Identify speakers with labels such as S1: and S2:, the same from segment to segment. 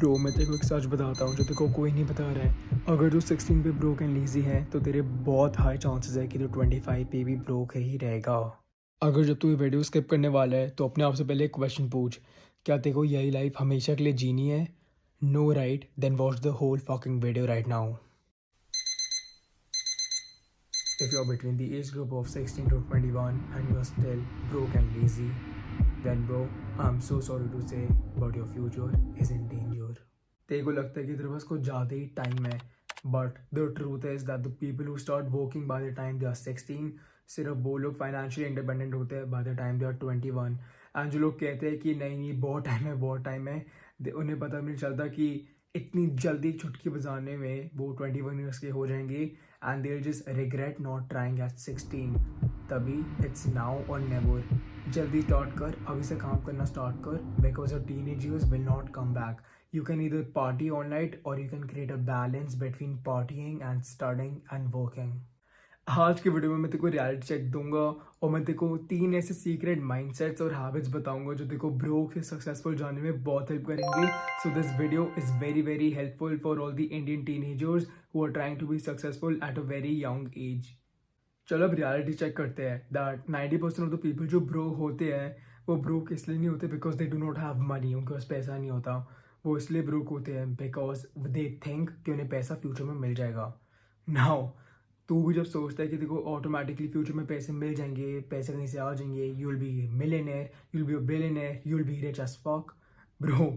S1: Bro मैं तेरे को एक सच बताता हूँ जो तेरे को कोई नहीं बता रहा है। अगर तू 16 पे ब्रोक एंड लीजी है तो तेरे बहुत हाई चांसेस है कि तू 25 पे भी ब्रोक ही रहेगा। अगर जब तू ये वीडियो स्किप करने वाला है तो अपने आप से पहले एक क्वेश्चन पूछ, क्या तेरे को यही लाइफ हमेशा के लिए जीनी है? No right? Then watch the whole fucking video right now. If you're between the age group of 16 to 21 and you're still broke and lazy, then bro, I'm so sorry to say, but your future is in danger. तेरे को लगता है कि तेरे पास कुछ ज़्यादा ही टाइम है, but the truth is that the people who start working by the time they are 16, सिर्फ वो लोग फाइनेंशियली इंडिपेंडेंट होते हैं by the time they are 21। And जो लोग कहते हैं कि नहीं नहीं बहुत टाइम है बहुत टाइम है, उन्हें पता भी नहीं चलता कि इतनी जल्दी चुटकी बजाने में वो 21 ईयर्स के हो जाएंगे and they just regret not trying at 16। तभी इट्स नाउ और नेवर। जल्दी स्टार्ट कर, अभी से काम करना स्टार्ट कर, because your teenage years will not come back. You can either party all night or you can create a balance between partying and studying and working. आज की वीडियो में मैं तेरे को रियलिटी चेक दूंगा और मैं तेरे को 3 ऐसे सीक्रेट माइंडसेट्स और हैबिट्स बताऊंगा जो तेरे को ब्रोक से सक्सेसफुल जाने में बहुत हेल्प करेंगे। So this video is very very helpful for all the Indian teenagers who are trying to be successful at a very young age. चलो अब रियलिटी चेक करते हैं दैट 90% ऑफ द पीपल जो broke होते हैं वो broke इसलिए नहीं होते because they do not have money, उनके पास पैसा नहीं होता। वो इसलिए ब्रोक होते हैं बिकॉज दे थिंक कि उन्हें पैसा फ्यूचर में मिल जाएगा। नाउ तू भी जब सोचता है कि देखो ऑटोमेटिकली फ्यूचर में पैसे मिल जाएंगे, पैसे कहीं से आ जाएंगे, you will be millionaire, you will be a billionaire, you will be rich as fuck, bro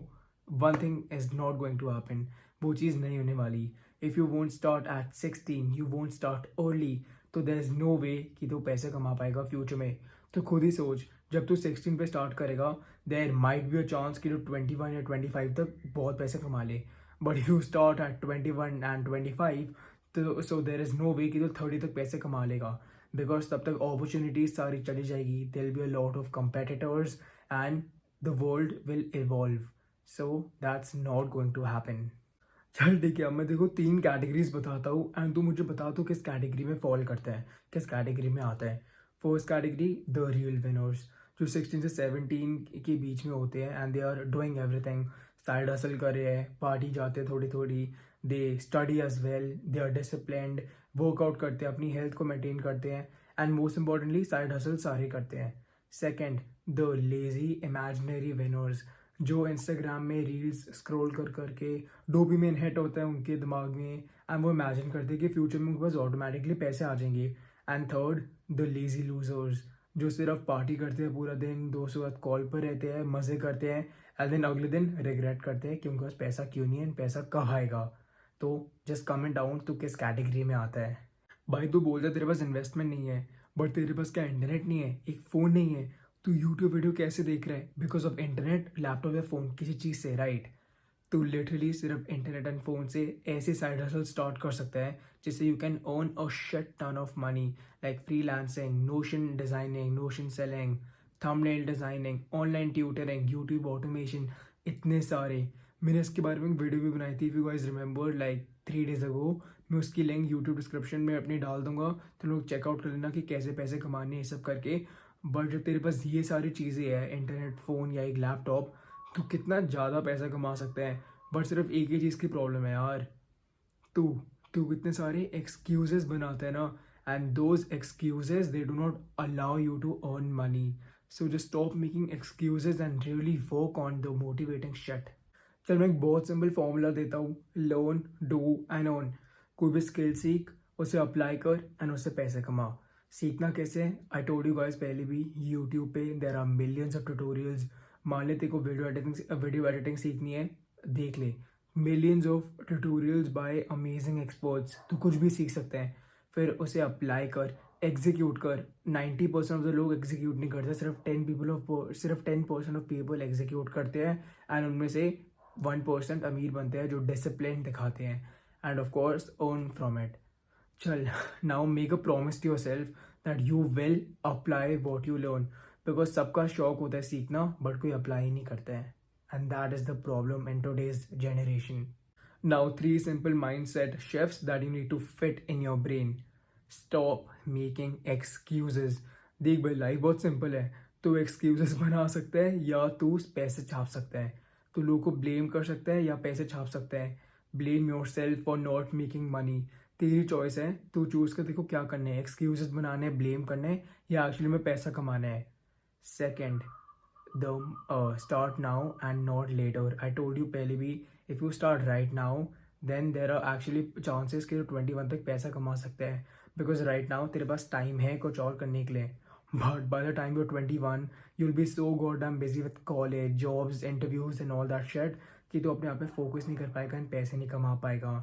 S1: one thing is not going to happen. वो चीज़ नहीं होने वाली। If you won't start at 16, you won't start early, तो there is no वे कि तू पैसे कमा पाएगा फ्यूचर में। तो खुद ही सोच, जब तू 16 पे स्टार्ट करेगा there might be a chance कि तू 21 या 25 तक बहुत पैसे कमा ले। But you start at 21 and 25, तो सो देर इज़ नो वे कि तू 30 तक पैसे कमा लेगा, बिकॉज तब तक अपॉर्चुनिटीज सारी चली जाएगी, there will be a lot of competitors and the world will evolve. So that's not going to happen. चल ठीक है, अब मैं देखो 3 कैटेगरीज बताता हूँ एंड तू मुझे बता तू किस कैटेगरी में फॉल करता है, किस कैटेगरी में आता है। First category, the real winners, जो 16 से 17 के बीच में होते हैं and they are doing everything. Side hustle कर रहे हैं, पार्टी जाते हैं थोड़ी थोड़ी, they study as well, they are disciplined, workout करते हैं, अपनी हेल्थ को मेंटेन करते हैं and most importantly side hustle सारे करते हैं। Second, the lazy imaginary winners, जो इंस्टाग्राम में रील्स स्क्रॉल कर करके डोपामिन हिट होता है उनके दिमाग में एंड वो इमेजिन करते हैं कि फ्यूचर में उनके पास ऑटोमेटिकली पैसे आ जाएंगे। And third, the lazy losers, जो सिर्फ पार्टी करते हैं पूरा दिन, दोस्तों के साथ कॉल पर रहते हैं, मज़े करते हैं एंड देन अगले दिन रिग्रेट करते हैं कि उनके पास पैसा क्यों नहीं है, पैसा कब आएगा। तो जस्ट कमेंट डाउन तू किस कैटेगरी में आता है। भाई तू बोलता है तेरे पास इन्वेस्टमेंट नहीं है, बट तेरे पास क्या इंटरनेट नहीं है, एक फ़ोन नहीं है, तू यूट्यूब वीडियो कैसे देख रहा है? बिकॉज ऑफ इंटरनेट, लैपटॉप या फ़ोन, किसी चीज़ से, राइट? तू लिटरली सिर्फ इंटरनेट एंड फ़ोन से ऐसे साइड हसल स्टार्ट कर सकता है जिससे you can earn a shit ton of money, like freelancing, Notion designing, Notion selling, thumbnail designing, online tutoring, YouTube automation, इतने सारे। मैंने इसके बारे में एक वीडियो भी बनाई थी, if you guys remember, like 3 days अगो। मैं उसकी लिंक यूट्यूब डिस्क्रिप्शन में अपनी डाल दूंगा, तो लोग चेकआउट कर लेना कि कैसे पैसे कमाने हैं ये सब करके। बट जब तेरे पास ये सारी चीज़ें हैं, इंटरनेट, फ़ोन या एक लैपटॉप, तो कितना ज़्यादा पैसा कमा सकते हैं। बट सिर्फ एक ही चीज़ की प्रॉब्लम है यार, तू तू कितने सारे एक्सक्यूजेस बनाता है ना, and those excuses they do not allow you to earn money. So just stop making excuses and really work on the motivating shit. चल मैं एक बहुत सिंपल फॉर्मूला देता हूँ, लर्न, डू एंड अर्न। कोई भी स्किल सीख, उसे अप्लाई कर एंड उससे पैसे कमा। सीखना कैसे है? आई टोल्ड यू गाइस पहले भी, यूट्यूब पे there are millions of tutorials. मान ले तेरे को वीडियो एडिटिंग सीखनी है, देख ले, millions of tutorials by amazing experts, तो कुछ भी सीख सकते हैं। फिर उसे अप्लाई कर, एग्जीक्यूट कर। 90% ऑफ द लोग एग्जीक्यूट नहीं करते, सिर्फ 10% ऑफ पीपल एग्जीक्यूट करते हैं एंड उनमें से 1% अमीर बनते हैं जो डिसिप्लिन दिखाते हैं and of course earn from it. चल, now make a promise to yourself that you will apply what you learn, because सबका शौक होता है सीखना बट कोई अप्लाई ही नहीं करता है, and that is the problem in today's generation. Now, 3 simple mindset shifts that you need to fit in your brain. Stop making excuses. देख भाई, लाइफ बहुत सिंपल है। तू एक्सक्यूजेस बना सकता है या तू पैसे छाप सकता है। तो लोगों को ब्लेम कर सकता है या पैसे छाप सकता है। Blame your self for not making money, तेरी चॉइस है, तू चूज़ कर देखो क्या करना है, एक्सक्यूजेस बनाने हैं, ब्लेम करना है या एक्चुअली में पैसा कमाना है। Second, the start now and not later. I told you पहले भी, if you start right now then there are actually chances कि 21 तक पैसा कमा सकते हैं, बिकॉज राइट नाउ तेरे पास टाइम है कुछ और करने के लिए। But by the time you're 21 you'll be so god I am busy with college, jobs, interviews and all that shit कि तू अपने आप पे फोकस नहीं कर पाएगा एंड पैसे नहीं कमा पाएगा।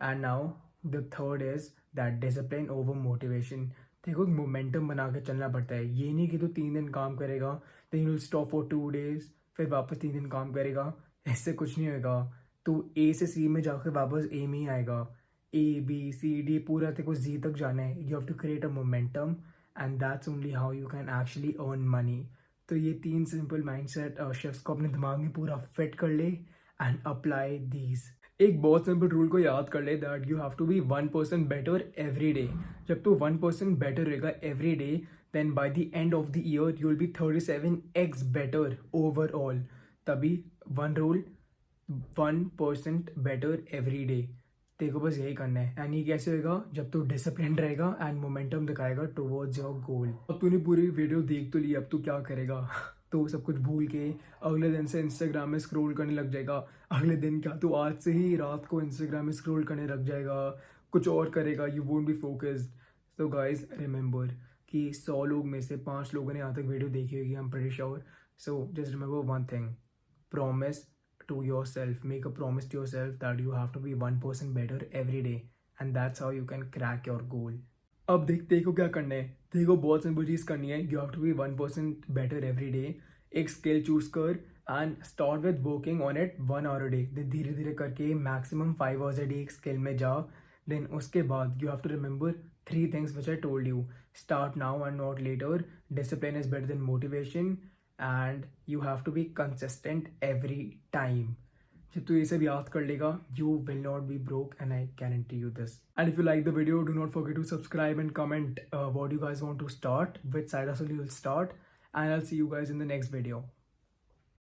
S1: And now the third is that discipline over motivation. देखो एक मोमेंटम बना के चलना पड़ता है, ये नहीं कि तू 3 दिन काम करेगा then you will stop for 2 days फिर वापस 3 दिन काम करेगा, इससे कुछ नहीं होगा। तू ए से सी में जाकर वापस ए में ही आएगा। A B C D पूरा तेरे को जी तक जाना है। You have to create a momentum and that's only how you can actually earn money. तो ये 3 सिंपल माइंडसेट शिफ्ट्स को अपने दिमाग में पूरा फिट कर ले एंड अप्लाई दीज। एक बहुत सिंपल रूल को याद कर ले that you have to be 1% better every day. जब तू 1% बेटर रहेगा every day then by the end of the year you will be 37x better overall. तभी one rule, 1% better every day. तेरे को बस यही करना है एंड ये कैसे होगा, जब तू डिसिप्लिन रहेगा एंड मोमेंटम दिखाएगा टुवर्ड्स योर गोल। अब तूने पूरी वीडियो देख तो ली, अब तू क्या करेगा तो सब कुछ भूल के अगले दिन से इंस्टाग्राम में स्क्रॉल करने लग जाएगा। अगले दिन क्या, तू आज से ही रात को इंस्टाग्राम में स्क्रॉल करने लग जाएगा, कुछ और करेगा, यू वोंट बी फोकस्ड। तो गाइज रिमेंबर कि 100 लोग में से 5 लोगों ने यहाँ तक वीडियो देखी होगी, I am pretty sure. So just remember one thing, promise to yourself, make a promise to yourself that you have to be 1% better every day and that's how you can crack your goal. अब देखते को क्या करना है, देखो बहुत simple चीज़ करनी है, you have to be 1% better every day. एक स्किल चूज कर and start with working on it 1 hour a day। धीरे धीरे करके मैक्सिमम 5 hours a day एक स्किल में जा। देन उसके बाद you have to remember 3 things which I told you, start now and not later, discipline is better than motivation and you have to be consistent every time. जब तू ये सब याद कर लेगा you will not be broke and I guarantee you this. And if you like the video, do not forget to subscribe and comment what you guys want to start, which side hustle you will start, and I'll see you guys in the next video.